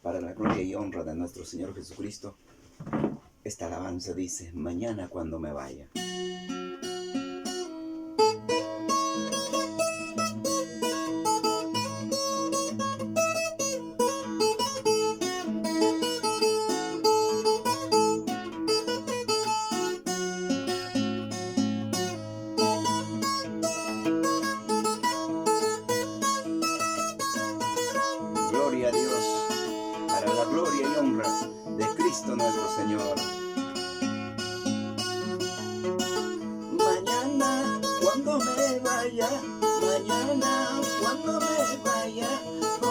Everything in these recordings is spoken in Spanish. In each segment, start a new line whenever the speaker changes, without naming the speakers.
Para la gloria y honra de nuestro Señor Jesucristo, esta alabanza dice: mañana cuando me vaya. Gloria a Dios, para la gloria y honra de Cristo nuestro Señor. Mañana cuando me vaya, mañana cuando me vaya, no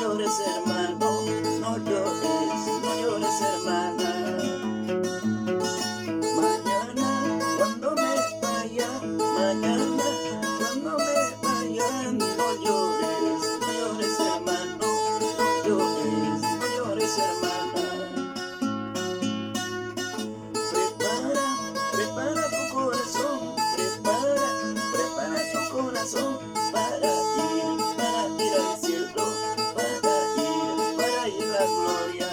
llores hermano, no llores hermana. Mañana cuando me vaya, mañana cuando me vaya, no llores hermano, no llores hermana. Prepara tu corazón, prepara tu corazón para ir al cielo, para ir a la gloria.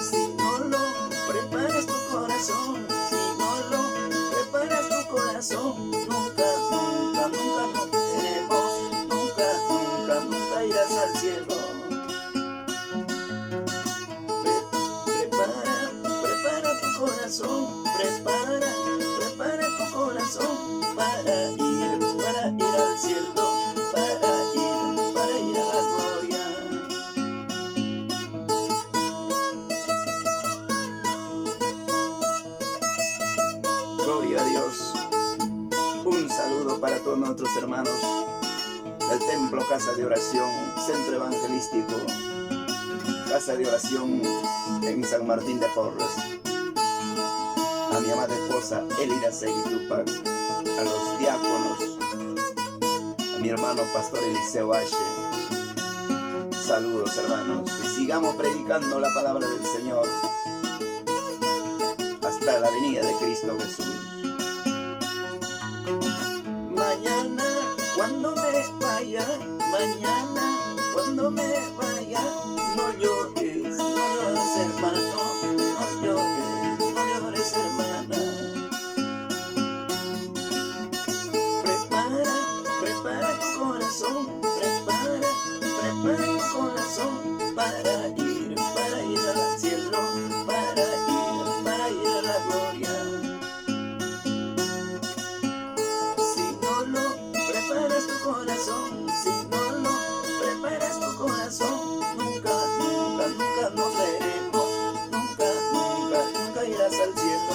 Si no lo preparas tu corazón, nunca nos veremos, nunca irás al cielo. Prepara tu corazón, prepara tu corazón para ir al cielo, para ir a la gloria. Gloria a Dios. Un saludo para todos nuestros hermanos del Templo Casa de Oración, Centro Evangelístico, Casa de Oración en San Martín de Porres. A mi amada esposa Elida Segui Tupac, a los diáconos, a mi hermano Pastor Eliseo Ashe. Saludos hermanos, y sigamos predicando la palabra del Señor hasta la venida de Cristo Jesús. Mañana cuando me vaya, mañana cuando me vaya, no llores hermano, no llores hermana. Prepara tu corazón, prepara tu corazón para ir al cielo, para ir a la gloria. Si no lo preparas tu corazón, nunca nos veremos, nunca irás al cielo.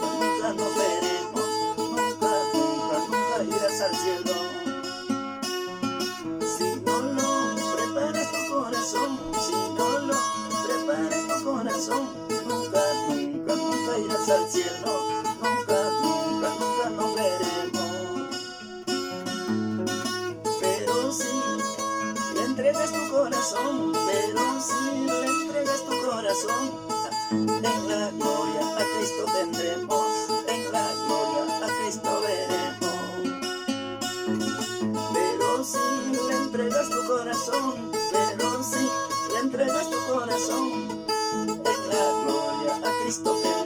Nunca nos veremos, nunca irás al cielo. Si no lo preparas tu corazón, nunca irás al cielo, nunca nos veremos. Pero si le entregas tu corazón, en la gloria a Cristo tendremos, en la gloria a Cristo veremos. Pero si le entregas tu corazón, en la gloria a Cristo tendremos.